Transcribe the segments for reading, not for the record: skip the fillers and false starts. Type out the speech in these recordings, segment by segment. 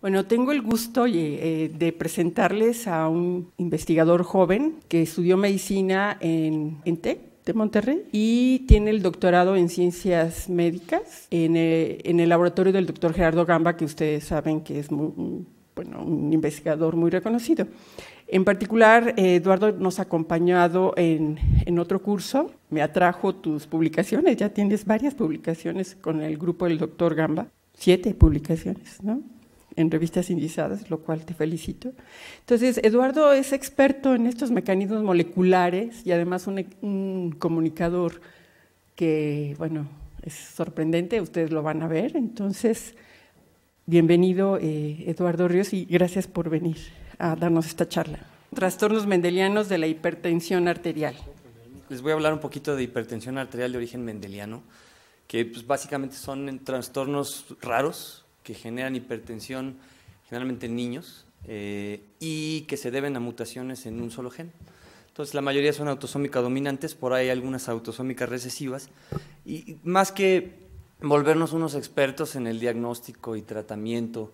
Bueno, tengo el gusto de presentarles a un investigador joven que estudió medicina en TEC de Monterrey y tiene el doctorado en ciencias médicas en el laboratorio del doctor Gerardo Gamba, que ustedes saben que es un investigador muy reconocido. En particular, Eduardo nos ha acompañado en otro curso, me atrajo tus publicaciones, ya tienes varias publicaciones con el grupo del doctor Gamba, 7 publicaciones, ¿no?, en revistas indizadas, lo cual te felicito. Entonces, Eduardo es experto en estos mecanismos moleculares y además un comunicador que, bueno, es sorprendente, ustedes lo van a ver. Entonces, bienvenido, Eduardo Ríos, y gracias por venir a darnos esta charla. Trastornos mendelianos de la hipertensión arterial. Les voy a hablar un poquito de hipertensión arterial de origen mendeliano, que pues, básicamente son trastornos raros que generan hipertensión generalmente en niños y que se deben a mutaciones en un solo gen. Entonces, la mayoría son autosómicas dominantes, por ahí hay algunas autosómicas recesivas, y más que volvernos unos expertos en el diagnóstico y tratamiento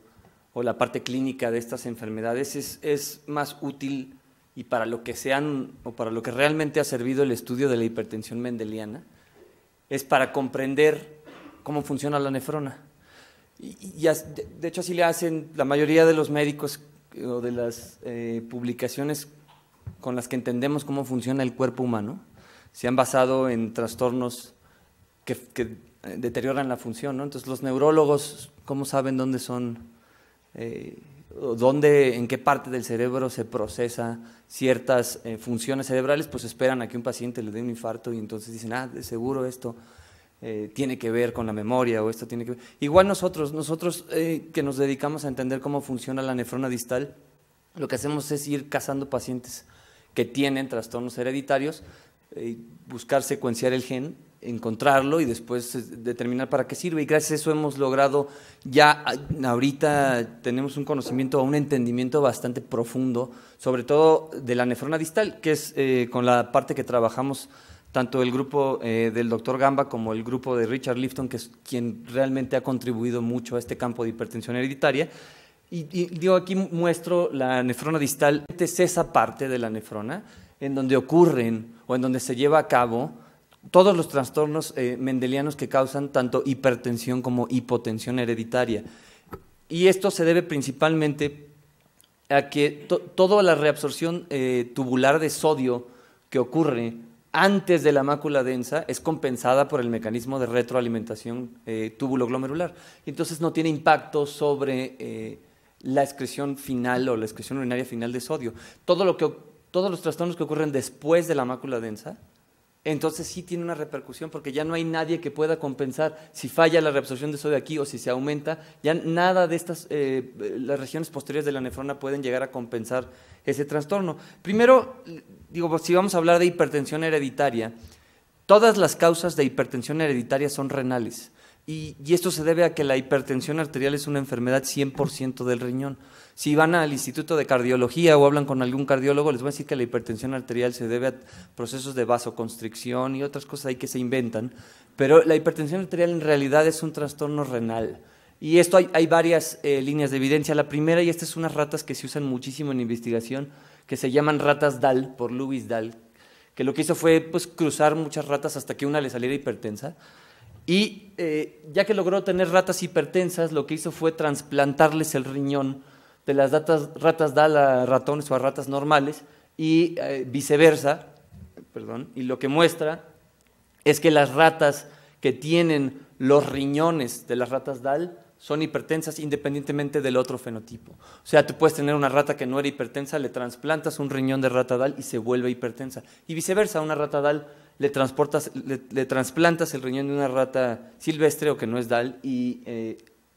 o la parte clínica de estas enfermedades, es más útil, y para lo que para lo que realmente ha servido el estudio de la hipertensión mendeliana, es para comprender cómo funciona la nefrona. Y de hecho así le hacen la mayoría de los médicos o de las publicaciones con las que entendemos cómo funciona el cuerpo humano. Se han basado en trastornos que deterioran la función, ¿no? Entonces los neurólogos, ¿cómo saben dónde son, en qué parte del cerebro se procesa ciertas funciones cerebrales? Pues esperan a que un paciente le dé un infarto y entonces dicen, de seguro esto tiene que ver con la memoria, o esto tiene que ver. Igual nosotros que nos dedicamos a entender cómo funciona la nefrona distal, lo que hacemos es ir cazando pacientes que tienen trastornos hereditarios, buscar secuenciar el gen, encontrarlo y después determinar para qué sirve. Y gracias a eso hemos logrado, ya ahorita tenemos un conocimiento, un entendimiento bastante profundo, sobre todo de la nefrona distal, que es con la parte que trabajamos tanto el grupo del doctor Gamba como el grupo de Richard Lifton, que es quien realmente ha contribuido mucho a este campo de hipertensión hereditaria. Y aquí muestro la nefrona distal. Es esa parte de la nefrona en donde ocurren o en donde se lleva a cabo todos los trastornos mendelianos que causan tanto hipertensión como hipotensión hereditaria. Y esto se debe principalmente a que toda la reabsorción tubular de sodio que ocurre antes de la mácula densa es compensada por el mecanismo de retroalimentación túbulo-glomerular. Entonces no tiene impacto sobre la excreción final o la excreción urinaria final de sodio. Todos los trastornos que ocurren después de la mácula densa, entonces sí tiene una repercusión, porque ya no hay nadie que pueda compensar si falla la reabsorción de sodio aquí o si se aumenta. Ya nada de estas, las regiones posteriores de la nefrona pueden llegar a compensar ese trastorno. Primero, si vamos a hablar de hipertensión hereditaria, todas las causas de hipertensión hereditaria son renales. Y esto se debe a que la hipertensión arterial es una enfermedad 100% del riñón. Si van al Instituto de Cardiología o hablan con algún cardiólogo, les voy a decir que la hipertensión arterial se debe a procesos de vasoconstricción y otras cosas ahí que se inventan, pero la hipertensión arterial en realidad es un trastorno renal. Y esto hay varias líneas de evidencia. La primera, y estas son unas ratas que se usan muchísimo en investigación, que se llaman ratas Dahl, por Lewis Dahl, que lo que hizo fue pues, cruzar muchas ratas hasta que una le saliera hipertensa. Y ya que logró tener ratas hipertensas, lo que hizo fue trasplantarles el riñón de las ratas Dahl a ratones o a ratas normales y viceversa, y lo que muestra es que las ratas que tienen los riñones de las ratas Dahl son hipertensas independientemente del otro fenotipo. O sea, tú puedes tener una rata que no era hipertensa, le trasplantas un riñón de rata Dahl y se vuelve hipertensa. Y viceversa, a una rata Dahl le trasplantas el riñón de una rata silvestre o que no es Dahl y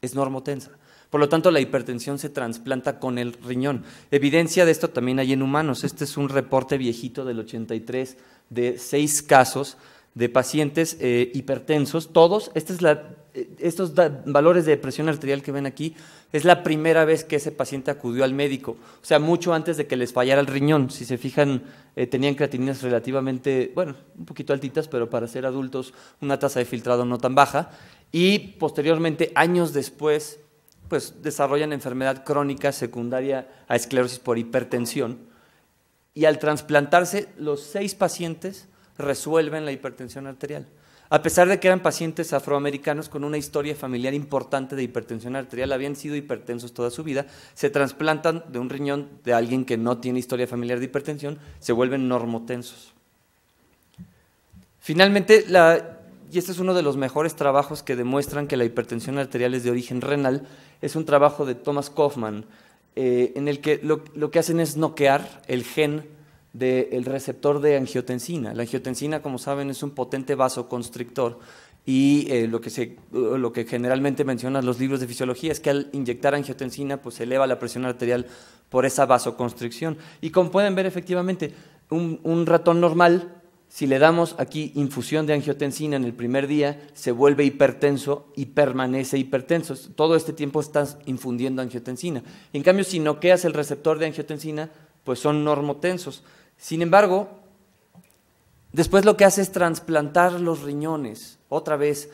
es normotensa. Por lo tanto, la hipertensión se trasplanta con el riñón. Evidencia de esto también hay en humanos. Este es un reporte viejito del 83 de 6 casos de pacientes hipertensos, todos. Estos valores de presión arterial que ven aquí es la primera vez que ese paciente acudió al médico, o sea, mucho antes de que les fallara el riñón. Si se fijan, tenían creatininas relativamente, bueno, un poquito altitas, pero para ser adultos una tasa de filtrado no tan baja. Y posteriormente, años después, pues desarrollan enfermedad crónica secundaria a esclerosis por hipertensión, y al trasplantarse, los 6 pacientes resuelven la hipertensión arterial. A pesar de que eran pacientes afroamericanos con una historia familiar importante de hipertensión arterial, habían sido hipertensos toda su vida, se trasplantan de un riñón de alguien que no tiene historia familiar de hipertensión, se vuelven normotensos. Finalmente, y este es uno de los mejores trabajos que demuestran que la hipertensión arterial es de origen renal, es un trabajo de Thomas Kaufman, en el que lo que hacen es noquear el gen del receptor de angiotensina. La angiotensina, como saben, es un potente vasoconstrictor y lo que generalmente mencionan los libros de fisiología es que al inyectar angiotensina pues se eleva la presión arterial por esa vasoconstricción. Y como pueden ver, efectivamente, un ratón normal, si le damos aquí infusión de angiotensina en el primer día, se vuelve hipertenso y permanece hipertenso. Todo este tiempo estás infundiendo angiotensina. En cambio, si noqueas el receptor de angiotensina, pues son normotensos. Sin embargo, después lo que hace es trasplantar los riñones, otra vez,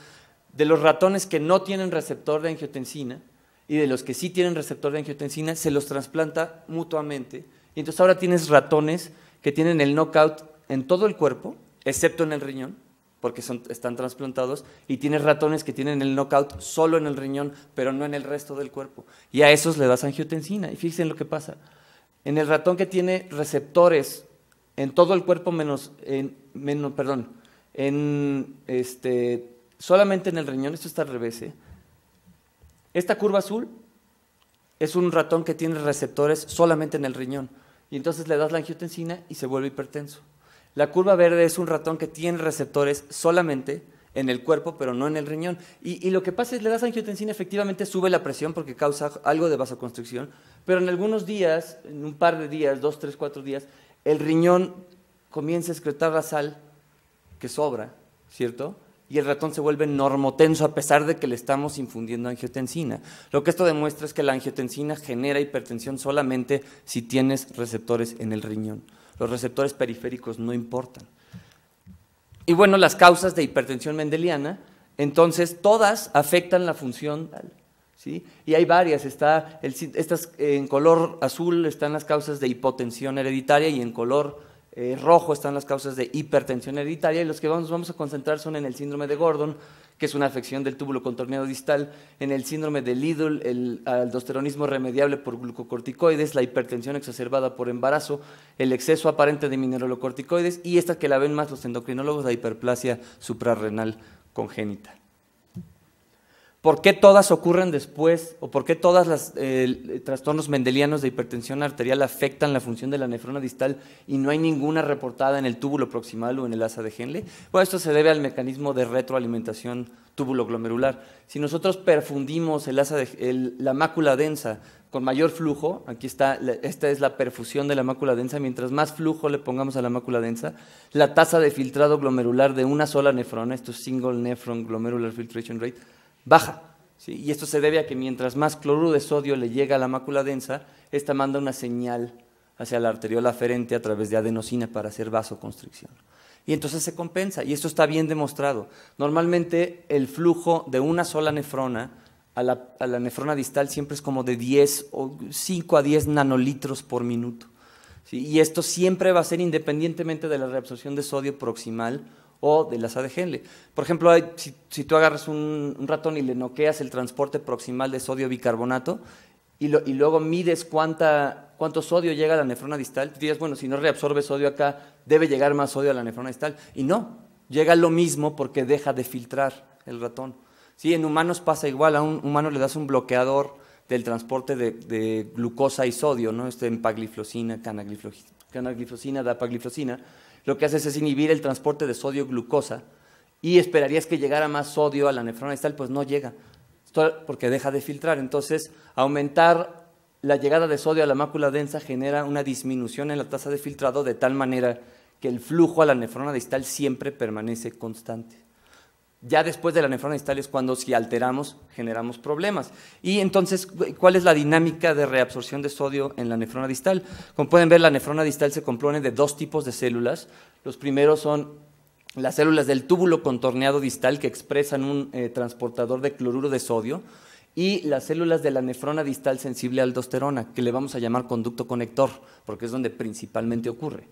de los ratones que no tienen receptor de angiotensina y de los que sí tienen receptor de angiotensina, se los trasplanta mutuamente. Y entonces ahora tienes ratones que tienen el knockout en todo el cuerpo, excepto en el riñón, porque están trasplantados, y tienes ratones que tienen el knockout solo en el riñón, pero no en el resto del cuerpo. Y a esos le das angiotensina, y fíjense lo que pasa. En el ratón que tiene receptores en todo el cuerpo solamente en el riñón, esto está al revés, Esta curva azul es un ratón que tiene receptores solamente en el riñón, y entonces le das la angiotensina y se vuelve hipertenso. La curva verde es un ratón que tiene receptores solamente en el cuerpo, pero no en el riñón. Y lo que pasa es que le das angiotensina, efectivamente sube la presión porque causa algo de vasoconstricción, pero en algunos días, en un par de días, 2, 3, 4 días, el riñón comienza a excretar la sal que sobra, ¿cierto? Y el ratón se vuelve normotenso a pesar de que le estamos infundiendo angiotensina. Lo que esto demuestra es que la angiotensina genera hipertensión solamente si tienes receptores en el riñón. Los receptores periféricos no importan. Y bueno, las causas de hipertensión mendeliana, entonces todas afectan la función, ¿sí? Y hay varias, estas en color azul están las causas de hipotensión hereditaria y en color rojo están las causas de hipertensión hereditaria, y los que vamos a concentrar son en el síndrome de Gordon, que es una afección del túbulo contorneado distal, en el síndrome de Liddle, el aldosteronismo remediable por glucocorticoides, la hipertensión exacerbada por embarazo, el exceso aparente de mineralocorticoides y esta que la ven más los endocrinólogos, la hiperplasia suprarrenal congénita. ¿Por qué todas ocurren después o por qué todas las trastornos mendelianos de hipertensión arterial afectan la función de la nefrona distal y no hay ninguna reportada en el túbulo proximal o en el asa de Henle? Bueno, esto se debe al mecanismo de retroalimentación túbulo-glomerular. Si nosotros perfundimos la mácula densa con mayor flujo, aquí está, esta es la perfusión de la mácula densa, mientras más flujo le pongamos a la mácula densa, la tasa de filtrado glomerular de una sola nefrona, esto es single nephron glomerular filtration rate, baja, ¿sí? Y esto se debe a que mientras más cloruro de sodio le llega a la mácula densa, esta manda una señal hacia la arteriola aferente a través de adenosina para hacer vasoconstricción. Y entonces se compensa, y esto está bien demostrado. Normalmente el flujo de una sola nefrona a la nefrona distal siempre es como de 10 o 5 a 10 nanolitros por minuto, ¿sí? Y esto siempre va a ser independientemente de la reabsorción de sodio proximal o de la asa de Henle. Por ejemplo, si tú agarras un ratón y le noqueas el transporte proximal de sodio bicarbonato y luego mides cuánto sodio llega a la nefrona distal, tú dirías, bueno, si no reabsorbe sodio acá, debe llegar más sodio a la nefrona distal. Y no, llega lo mismo porque deja de filtrar el ratón. Sí, en humanos pasa igual, a un humano le das un bloqueador del transporte de glucosa y sodio, ¿no? Empagliflozina, canagliflozina, dapagliflozina. Lo que haces es inhibir el transporte de sodio-glucosa y esperarías que llegara más sodio a la nefrona distal, pues no llega, porque deja de filtrar. Entonces, aumentar la llegada de sodio a la mácula densa genera una disminución en la tasa de filtrado de tal manera que el flujo a la nefrona distal siempre permanece constante. Ya después de la nefrona distal es cuando, si alteramos, generamos problemas. Y entonces, ¿cuál es la dinámica de reabsorción de sodio en la nefrona distal? Como pueden ver, la nefrona distal se compone de 2 tipos de células. Los primeros son las células del túbulo contorneado distal que expresan un transportador de cloruro de sodio. y las células de la nefrona distal sensible a aldosterona, que le vamos a llamar conducto conector, porque es donde principalmente ocurre.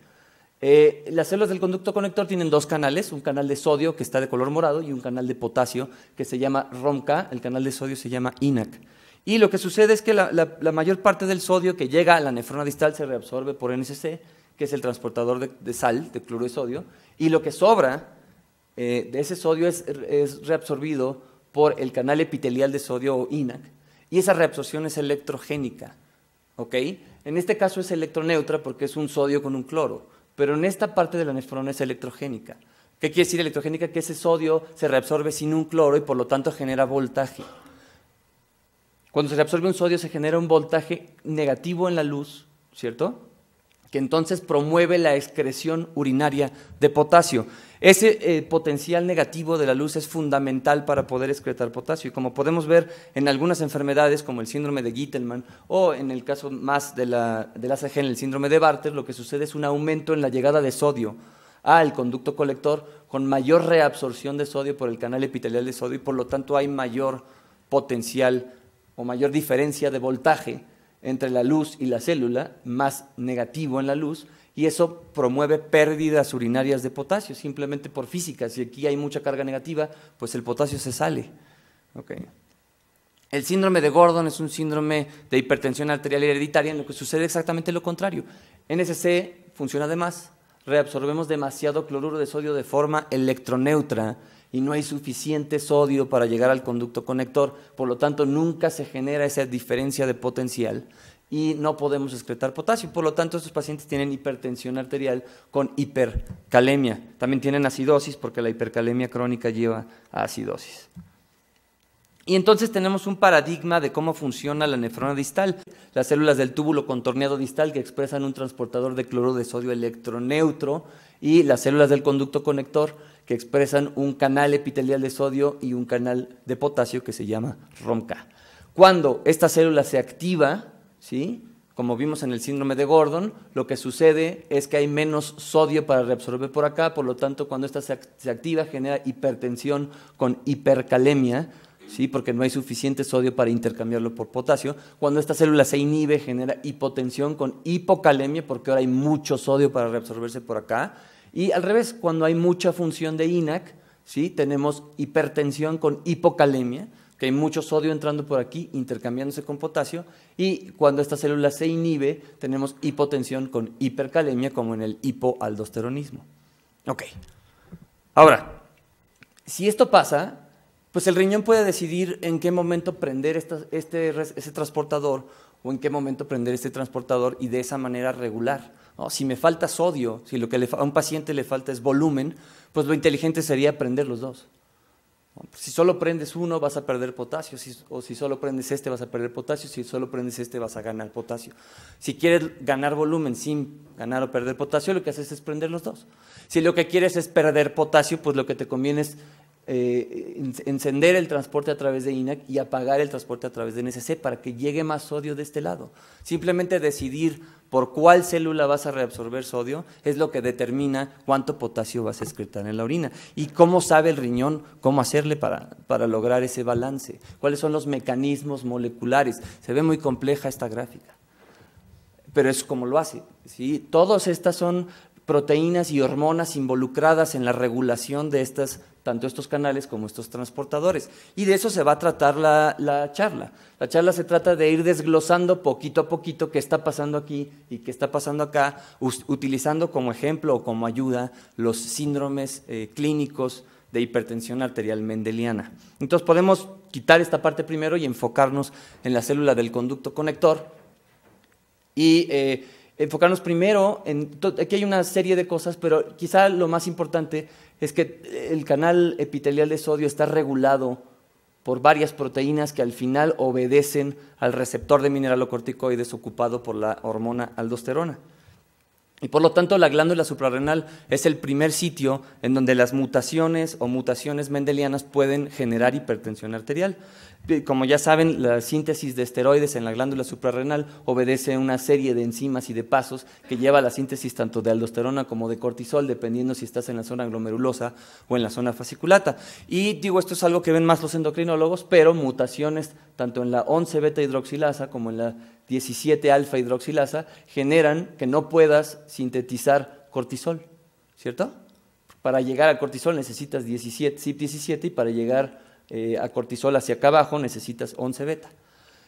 Las células del conducto conector tienen dos canales, un canal de sodio que está de color morado y un canal de potasio que se llama ROMK, el canal de sodio se llama INAC. Y lo que sucede es que la mayor parte del sodio que llega a la nefrona distal se reabsorbe por NSC, que es el transportador de sal, de cloruro de sodio, y lo que sobra de ese sodio es reabsorbido por el canal epitelial de sodio o INAC, y esa reabsorción es electrogénica, ¿ok? En este caso es electroneutra porque es un sodio con un cloro, pero en esta parte de la nefrona es electrogénica. ¿Qué quiere decir electrogénica? Que ese sodio se reabsorbe sin un cloro y por lo tanto genera voltaje. Cuando se reabsorbe un sodio se genera un voltaje negativo en la luz, ¿cierto?, que entonces promueve la excreción urinaria de potasio. Ese potencial negativo de la luz es fundamental para poder excretar potasio. Y como podemos ver en algunas enfermedades, como el síndrome de Gitelman, o en el caso más del ACG, en el síndrome de Bartter, lo que sucede es un aumento en la llegada de sodio al conducto colector, con mayor reabsorción de sodio por el canal epitelial de sodio, y por lo tanto hay mayor potencial o mayor diferencia de voltaje entre la luz y la célula, más negativo en la luz, y eso promueve pérdidas urinarias de potasio, simplemente por física. Si aquí hay mucha carga negativa, pues el potasio se sale. Okay. El síndrome de Gordon es un síndrome de hipertensión arterial hereditaria en lo que sucede exactamente lo contrario. NSC funciona de más, reabsorbemos demasiado cloruro de sodio de forma electroneutra, y no hay suficiente sodio para llegar al conducto conector, por lo tanto nunca se genera esa diferencia de potencial y no podemos excretar potasio. Por lo tanto, estos pacientes tienen hipertensión arterial con hipercalemia. También tienen acidosis porque la hipercalemia crónica lleva a acidosis. Y entonces tenemos un paradigma de cómo funciona la nefrona distal. Las células del túbulo contorneado distal que expresan un transportador de cloruro de sodio electroneutro, y las células del conducto conector que expresan un canal epitelial de sodio y un canal de potasio que se llama ROMK. Cuando esta célula se activa, ¿sí?, como vimos en el síndrome de Gordon, lo que sucede es que hay menos sodio para reabsorber por acá, por lo tanto cuando esta se activa genera hipertensión con hipercalemia, ¿sí?, porque no hay suficiente sodio para intercambiarlo por potasio. Cuando esta célula se inhibe genera hipotensión con hipocalemia porque ahora hay mucho sodio para reabsorberse por acá. Y al revés, cuando hay mucha función de INAC, ¿sí?, tenemos hipertensión con hipocalemia, que hay mucho sodio entrando por aquí, intercambiándose con potasio, y cuando esta célula se inhibe, tenemos hipotensión con hipercalemia, como en el hipoaldosteronismo. Ok. Ahora, si esto pasa, pues el riñón puede decidir en qué momento prender ese transportador o en qué momento prender este transportador y de esa manera regular. ¿No? Si me falta sodio, si lo que a un paciente le falta es volumen, pues lo inteligente sería prender los dos. Si solo prendes uno vas a perder potasio, o si solo prendes este vas a perder potasio, si solo prendes este vas a ganar potasio. Si quieres ganar volumen sin ganar o perder potasio, lo que haces es prender los dos. Si lo que quieres es perder potasio, pues lo que te conviene es encender el transporte a través de INAC y apagar el transporte a través de NSC para que llegue más sodio de este lado. Simplemente decidir por cuál célula vas a reabsorber sodio es lo que determina cuánto potasio vas a excretar en la orina. ¿Y cómo sabe el riñón cómo hacerle para lograr ese balance? ¿Cuáles son los mecanismos moleculares? Se ve muy compleja esta gráfica, pero es como lo hace, ¿sí? Todas estas son proteínas y hormonas involucradas en la regulación de tanto estos canales como estos transportadores. Y de eso se va a tratar la charla. La charla se trata de ir desglosando poquito a poquito qué está pasando aquí y qué está pasando acá, utilizando como ejemplo o como ayuda los síndromes clínicos de hipertensión arterial mendeliana. Entonces podemos quitar esta parte primero y enfocarnos en la célula del conducto conector y enfocarnos primero aquí hay una serie de cosas, pero quizá lo más importante es que el canal epitelial de sodio está regulado por varias proteínas que al final obedecen al receptor de mineralocorticoides ocupado por la hormona aldosterona. Y por lo tanto, la glándula suprarrenal es el primer sitio en donde las mutaciones o mutaciones mendelianas pueden generar hipertensión arterial. Como ya saben, la síntesis de esteroides en la glándula suprarrenal obedece a una serie de enzimas y de pasos que lleva a la síntesis tanto de aldosterona como de cortisol, dependiendo si estás en la zona glomerulosa o en la zona fasciculata. Y digo, esto es algo que ven más los endocrinólogos, pero mutaciones tanto en la 11 beta hidroxilasa como en la 17 alfa hidroxilasa generan que no puedas sintetizar cortisol, ¿cierto? Para llegar a cortisol necesitas CYP17 y para llegar a cortisol hacia acá abajo necesitas 11 beta.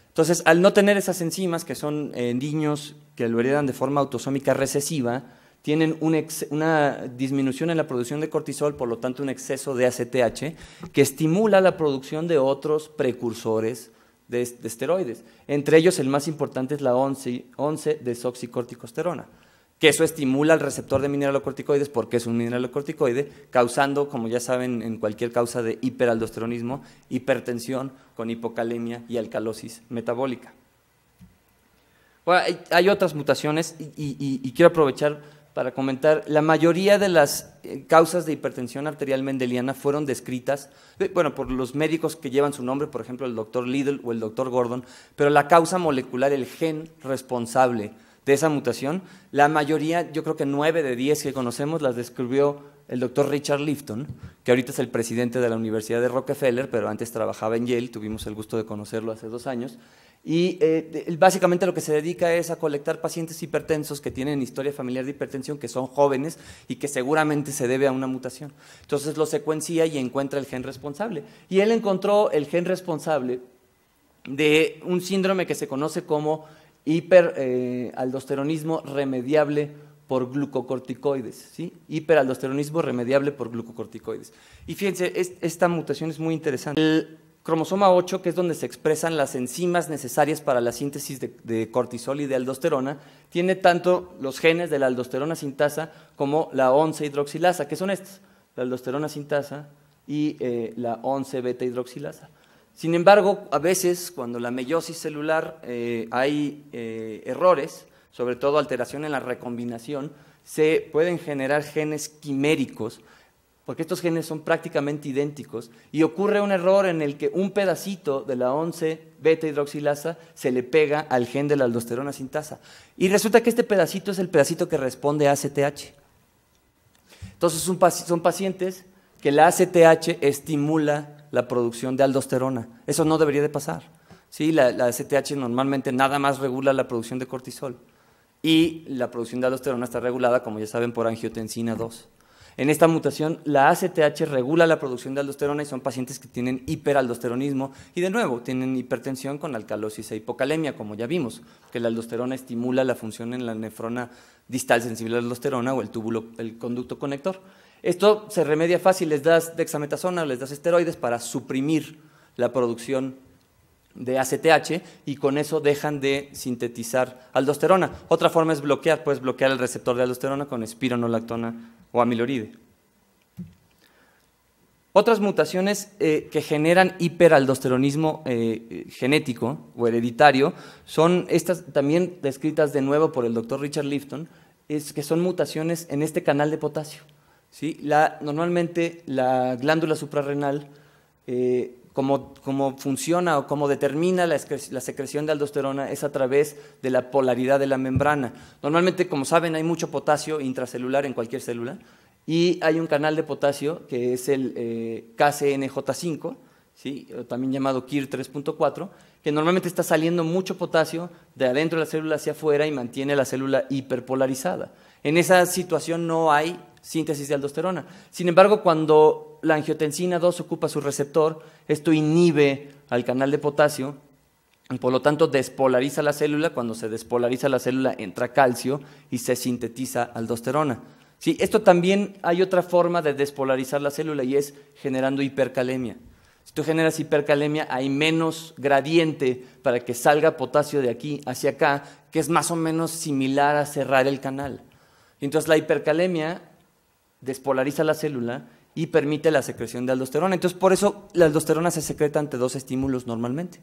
Entonces, al no tener esas enzimas, que son niños que lo heredan de forma autosómica recesiva, tienen una disminución en la producción de cortisol, por lo tanto un exceso de ACTH, que estimula la producción de otros precursores de esteroides. Entre ellos, el más importante es la 11-desoxicorticosterona, que eso estimula el receptor de mineralocorticoides, porque es un mineralocorticoide, causando, como ya saben, en cualquier causa de hiperaldosteronismo, hipertensión con hipocalemia y alcalosis metabólica. Bueno, hay otras mutaciones y quiero aprovechar para comentar. La mayoría de las causas de hipertensión arterial mendeliana fueron descritas, por los médicos que llevan su nombre, por ejemplo, el doctor Liddle o el doctor Gordon, pero la causa molecular, el gen responsable de esa mutación, la mayoría, yo creo que 9 de 10 que conocemos, las describió el doctor Richard Lifton, que ahorita es el presidente de la Universidad de Rockefeller, pero antes trabajaba en Yale, tuvimos el gusto de conocerlo hace 2 años, y básicamente lo que se dedica es a colectar pacientes hipertensos que tienen historia familiar de hipertensión, que son jóvenes y que seguramente se debe a una mutación. Entonces lo secuencia y encuentra el gen responsable. Y él encontró el gen responsable de un síndrome que se conoce como hiperaldosteronismo remediable por glucocorticoides, ¿sí? Hiperaldosteronismo remediable por glucocorticoides. Y fíjense, esta mutación es muy interesante. El cromosoma 8, que es donde se expresan las enzimas necesarias para la síntesis de cortisol y de aldosterona, tiene tanto los genes de la aldosterona sintasa como la 11 hidroxilasa, que son estas, la aldosterona sintasa y la 11 beta hidroxilasa. Sin embargo, a veces cuando la meiosis celular hay errores, sobre todo alteración en la recombinación, se pueden generar genes quiméricos, porque estos genes son prácticamente idénticos, y ocurre un error en el que un pedacito de la 11 beta hidroxilasa se le pega al gen de la aldosterona sintasa. Y resulta que este pedacito es el pedacito que responde a ACTH. Entonces son pacientes que la ACTH estimula la producción de aldosterona. Eso no debería de pasar. ¿Sí? La ACTH normalmente nada más regula la producción de cortisol. Y la producción de aldosterona está regulada, como ya saben, por angiotensina 2. En esta mutación, la ACTH regula la producción de aldosterona y son pacientes que tienen hiperaldosteronismo y, de nuevo, tienen hipertensión con alcalosis e hipocalemia, como ya vimos, que la aldosterona estimula la función en la nefrona distal sensible a la aldosterona o el conducto conector. Esto se remedia fácil, les das dexametasona, les das esteroides para suprimir la producción de ACTH y con eso dejan de sintetizar aldosterona. Otra forma es bloquear, puedes bloquear el receptor de aldosterona con espironolactona o amiloride. Otras mutaciones que generan hiperaldosteronismo genético o hereditario son estas también descritas de nuevo por el doctor Richard Lifton, que son mutaciones en este canal de potasio. ¿Sí? Normalmente la glándula suprarrenal, como funciona o como determina la secreción de aldosterona es a través de la polaridad de la membrana. Normalmente, como saben, hay mucho potasio intracelular en cualquier célula y hay un canal de potasio que es el KCNJ5, ¿sí? También llamado KIR 3.4, que normalmente está saliendo mucho potasio de adentro de la célula hacia afuera y mantiene la célula hiperpolarizada. En esa situación no hay síntesis de aldosterona. Sin embargo, cuando la angiotensina 2 ocupa su receptor, esto inhibe al canal de potasio y por lo tanto despolariza la célula. Cuando se despolariza la célula entra calcio y se sintetiza aldosterona. ¿Sí? Esto también hay otra forma de despolarizar la célula y es generando hipercalemia. Si tú generas hipercalemia hay menos gradiente para que salga potasio de aquí hacia acá, que es más o menos similar a cerrar el canal. Entonces la hipercalemia despolariza la célula y permite la secreción de aldosterona. Entonces, por eso la aldosterona se secreta ante 2 estímulos normalmente,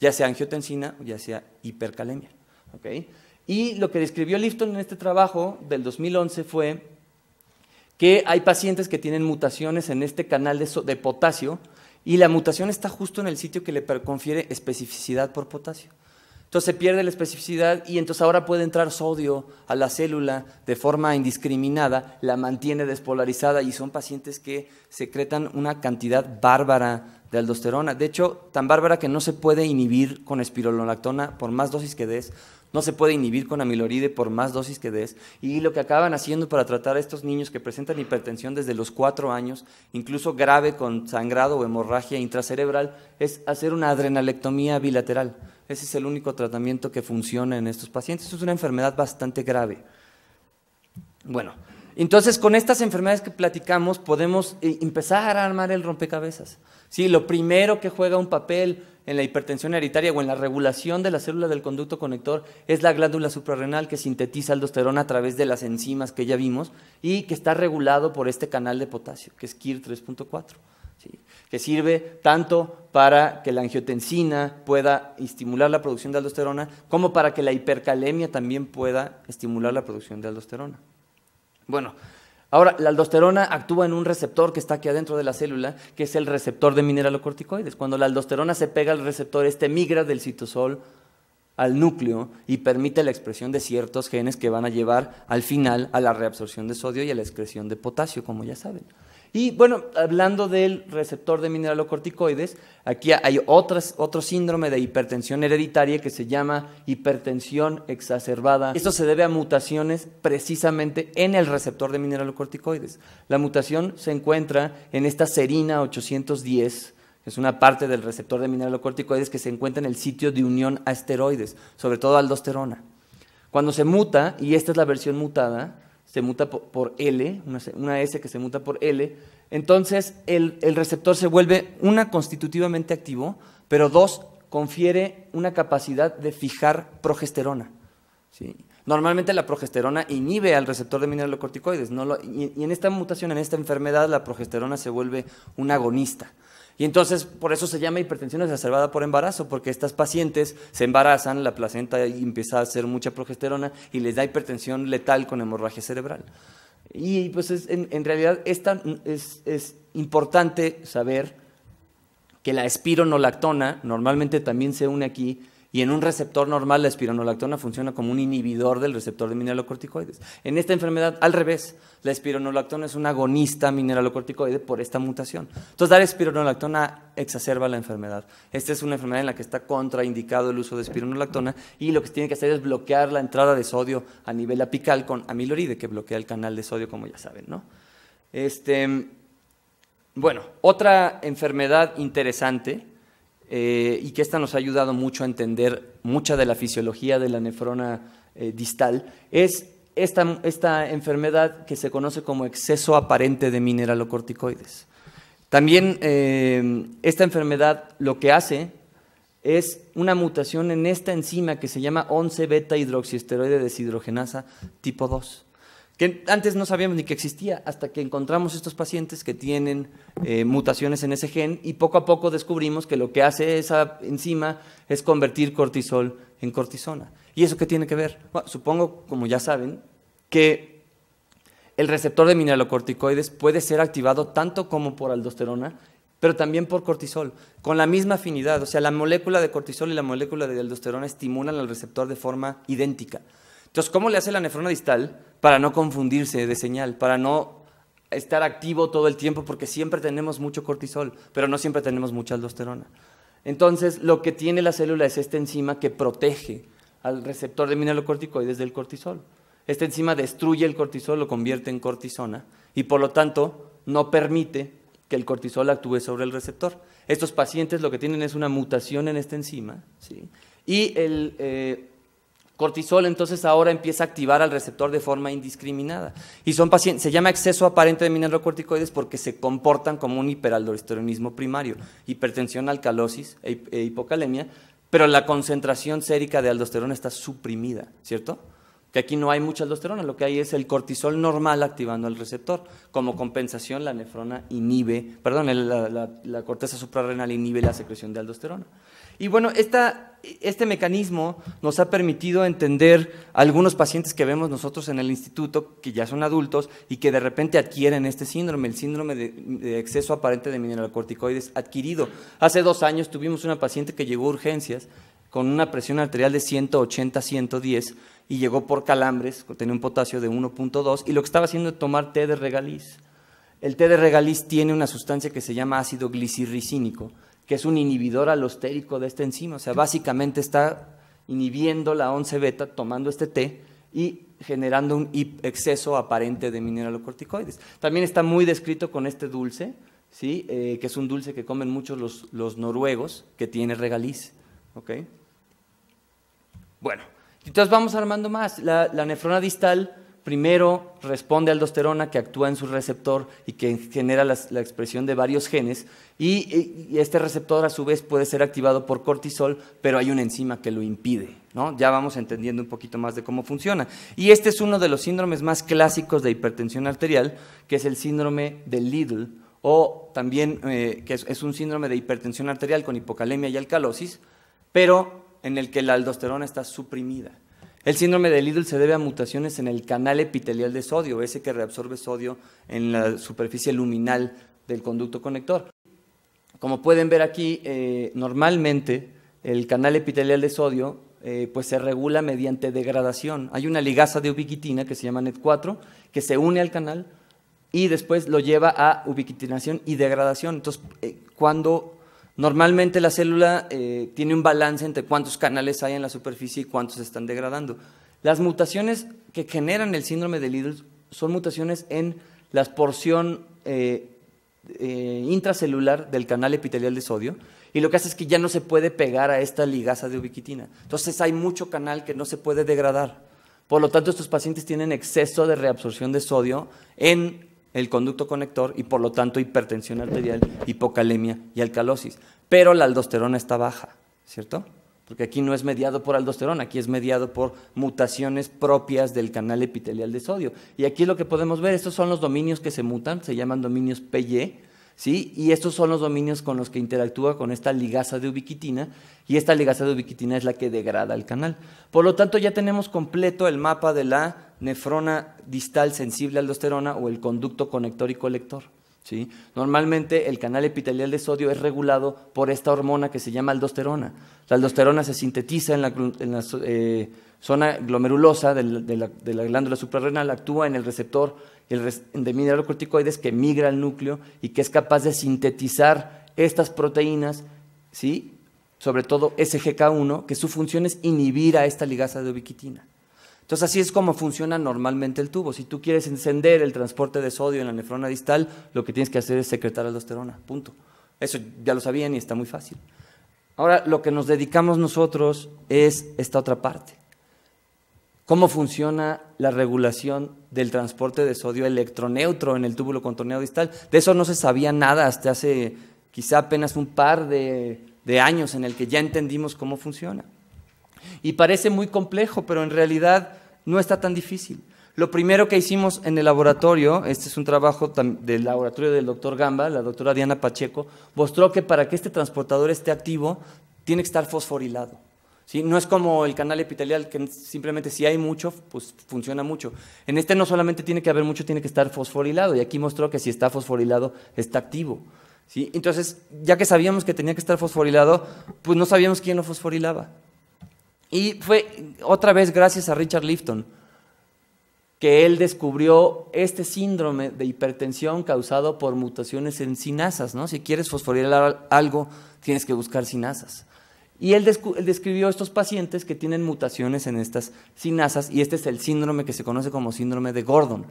ya sea angiotensina o ya sea hipercalemia. ¿Okay? Y lo que describió Lifton en este trabajo del 2011 fue que hay pacientes que tienen mutaciones en este canal de potasio y la mutación está justo en el sitio que le confiere especificidad por potasio. Entonces se pierde la especificidad y entonces ahora puede entrar sodio a la célula de forma indiscriminada, la mantiene despolarizada y son pacientes que secretan una cantidad bárbara de aldosterona. De hecho, tan bárbara que no se puede inhibir con espironolactona por más dosis que des, no se puede inhibir con amiloride por más dosis que des. Y lo que acaban haciendo para tratar a estos niños que presentan hipertensión desde los 4 años, incluso grave con sangrado o hemorragia intracerebral, es hacer una adrenalectomía bilateral. Ese es el único tratamiento que funciona en estos pacientes. Es una enfermedad bastante grave. Bueno, entonces con estas enfermedades que platicamos podemos empezar a armar el rompecabezas. Sí, lo primero que juega un papel en la hipertensión hereditaria o en la regulación de la célula del conducto conector es la glándula suprarrenal que sintetiza aldosterona a través de las enzimas que ya vimos y que está regulado por este canal de potasio, que es KIR 3.4. ¿Sí? Que sirve tanto para que la angiotensina pueda estimular la producción de aldosterona como para que la hipercalemia también pueda estimular la producción de aldosterona. Bueno, ahora la aldosterona actúa en un receptor que está aquí adentro de la célula, que es el receptor de mineralocorticoides. Cuando la aldosterona se pega al receptor, migra del citosol al núcleo y permite la expresión de ciertos genes que van a llevar al final a la reabsorción de sodio y a la excreción de potasio, como ya saben. Y bueno, hablando del receptor de mineralocorticoides, aquí hay otro síndrome de hipertensión hereditaria que se llama hipertensión exacerbada. Esto se debe a mutaciones precisamente en el receptor de mineralocorticoides. La mutación se encuentra en esta serina 810, que es una parte del receptor de mineralocorticoides que se encuentra en el sitio de unión a esteroides, sobre todo aldosterona. Cuando se muta, y esta es la versión mutada, se muta por L, una S que se muta por L, entonces el receptor se vuelve, una, constitutivamente activo, pero dos, confiere una capacidad de fijar progesterona. ¿Sí? Normalmente la progesterona inhibe al receptor de mineralocorticoides, y en esta mutación, en esta enfermedad, la progesterona se vuelve un agonista. Y entonces, por eso se llama hipertensión exacerbada por embarazo, porque estas pacientes se embarazan, la placenta empieza a hacer mucha progesterona y les da hipertensión letal con hemorragia cerebral. Y pues en realidad es importante saber que la espironolactona normalmente también se une aquí, y en un receptor normal la espironolactona funciona como un inhibidor del receptor de mineralocorticoides. En esta enfermedad, al revés, la espironolactona es un agonista mineralocorticoide por esta mutación. Entonces, dar espironolactona exacerba la enfermedad. Esta es una enfermedad en la que está contraindicado el uso de espironolactona y lo que se tiene que hacer es bloquear la entrada de sodio a nivel apical con amiloride, que bloquea el canal de sodio, como ya saben, ¿no? Bueno, otra enfermedad interesante, y que esta nos ha ayudado mucho a entender mucha de la fisiología de la nefrona distal, es esta enfermedad que se conoce como exceso aparente de mineralocorticoides. También esta enfermedad lo que hace es una mutación en esta enzima que se llama 11-beta-hidroxiesteroide deshidrogenasa tipo 2. Que antes no sabíamos ni que existía hasta que encontramos estos pacientes que tienen mutaciones en ese gen y poco a poco descubrimos que lo que hace esa enzima es convertir cortisol en cortisona. ¿Y eso qué tiene que ver? Bueno, supongo, como ya saben, que el receptor de mineralocorticoides puede ser activado tanto como por aldosterona, pero también por cortisol, con la misma afinidad. O sea, la molécula de cortisol y la molécula de aldosterona estimulan al receptor de forma idéntica. Entonces, ¿cómo le hace la nefrona distal para no confundirse de señal, para no estar activo todo el tiempo? Porque siempre tenemos mucho cortisol, pero no siempre tenemos mucha aldosterona. Entonces, lo que tiene la célula es esta enzima que protege al receptor de mineralocorticoides del cortisol. Esta enzima destruye el cortisol, lo convierte en cortisona y, por lo tanto, no permite que el cortisol actúe sobre el receptor. Estos pacientes lo que tienen es una mutación en esta enzima, ¿sí? Y el cortisol entonces ahora empieza a activar al receptor de forma indiscriminada. Y son pacientes, se llama exceso aparente de mineralocorticoides porque se comportan como un hiperaldosteronismo primario, hipertensión, alcalosis e hipocalemia, pero la concentración sérica de aldosterona está suprimida, ¿cierto? que aquí no hay mucha aldosterona, lo que hay es el cortisol normal activando el receptor. Como compensación, la nefrona inhibe, la corteza suprarrenal inhibe la secreción de aldosterona. Y bueno, este mecanismo nos ha permitido entender a algunos pacientes que vemos nosotros en el instituto, que ya son adultos y que de repente adquieren este síndrome, el síndrome de exceso aparente de mineralocorticoides adquirido. Hace 2 años tuvimos una paciente que llegó a urgencias con una presión arterial de 180-110 y llegó por calambres, tenía un potasio de 1.2 y lo que estaba haciendo es tomar té de regaliz. El té de regaliz tiene una sustancia que se llama ácido glicirricínico, que es un inhibidor alostérico de esta enzima, o sea, básicamente está inhibiendo la 11-beta tomando este té y generando un exceso aparente de mineralocorticoides. También está muy descrito con este dulce, ¿sí? Que es un dulce que comen muchos los noruegos, que tiene regaliz. ¿Okay? Bueno, entonces vamos armando más. La nefrona distal primero responde a aldosterona que actúa en su receptor y que genera la expresión de varios genes y este receptor a su vez puede ser activado por cortisol, pero hay una enzima que lo impide, ¿no? Ya vamos entendiendo un poquito más de cómo funciona. Y este es uno de los síndromes más clásicos de hipertensión arterial, que es el síndrome de Liddle, o también que es un síndrome de hipertensión arterial con hipocalemia y alcalosis, pero en el que la aldosterona está suprimida. El síndrome de Liddle se debe a mutaciones en el canal epitelial de sodio, ese que reabsorbe sodio en la superficie luminal del conducto conector. Como pueden ver aquí, normalmente el canal epitelial de sodio pues se regula mediante degradación. Hay una ligasa de ubiquitina que se llama NET4 que se une al canal y después lo lleva a ubiquitinación y degradación. Entonces, normalmente la célula tiene un balance entre cuántos canales hay en la superficie y cuántos se están degradando. Las mutaciones que generan el síndrome de Liddle son mutaciones en la porción intracelular del canal epitelial de sodio y lo que hace es que ya no se puede pegar a esta ligasa de ubiquitina. Entonces hay mucho canal que no se puede degradar. Por lo tanto, estos pacientes tienen exceso de reabsorción de sodio en el conducto conector y por lo tanto hipertensión arterial, hipocalemia y alcalosis. Pero la aldosterona está baja, ¿cierto? Porque aquí no es mediado por aldosterona, aquí es mediado por mutaciones propias del canal epitelial de sodio. Y aquí lo que podemos ver, estos son los dominios que se mutan, se llaman dominios PY, ¿sí? Y estos son los dominios con los que interactúa con esta ligasa de ubiquitina, y esta ligasa de ubiquitina es la que degrada el canal. Por lo tanto, ya tenemos completo el mapa de la nefrona distal sensible a aldosterona o el conducto conector y colector, ¿sí? Normalmente el canal epitelial de sodio es regulado por esta hormona que se llama aldosterona. La aldosterona se sintetiza en la zona glomerulosa de la glándula suprarrenal, actúa en el receptor de mineralocorticoides que migra al núcleo y que es capaz de sintetizar estas proteínas, ¿sí? Sobre todo SGK1, que su función es inhibir a esta ligasa de ubiquitina. Entonces así es como funciona normalmente el tubo. Si tú quieres encender el transporte de sodio en la nefrona distal, lo que tienes que hacer es secretar aldosterona, punto. Eso ya lo sabían y está muy fácil. Ahora, lo que nos dedicamos nosotros es esta otra parte. ¿Cómo funciona la regulación del transporte de sodio electroneutro en el túbulo contorneado distal? De eso no se sabía nada hasta hace quizá apenas un par de años en el que ya entendimos cómo funciona. Y parece muy complejo, pero en realidad no está tan difícil. Lo primero que hicimos en el laboratorio, este es un trabajo del laboratorio del doctor Gamba, la doctora Diana Pacheco, mostró que para que este transportador esté activo, tiene que estar fosforilado, ¿sí? No es como el canal epitelial, que simplemente si hay mucho, pues funciona mucho. En este no solamente tiene que haber mucho, tiene que estar fosforilado, y aquí mostró que si está fosforilado, está activo, ¿sí? Entonces, ya que sabíamos que tenía que estar fosforilado, pues no sabíamos quién lo fosforilaba. Y fue otra vez gracias a Richard Lifton que él descubrió este síndrome de hipertensión causado por mutaciones en sinasas, ¿no? Si quieres fosforilar algo, tienes que buscar sinasas. Y él describió estos pacientes que tienen mutaciones en estas sinasas y este es el síndrome que se conoce como síndrome de Gordon.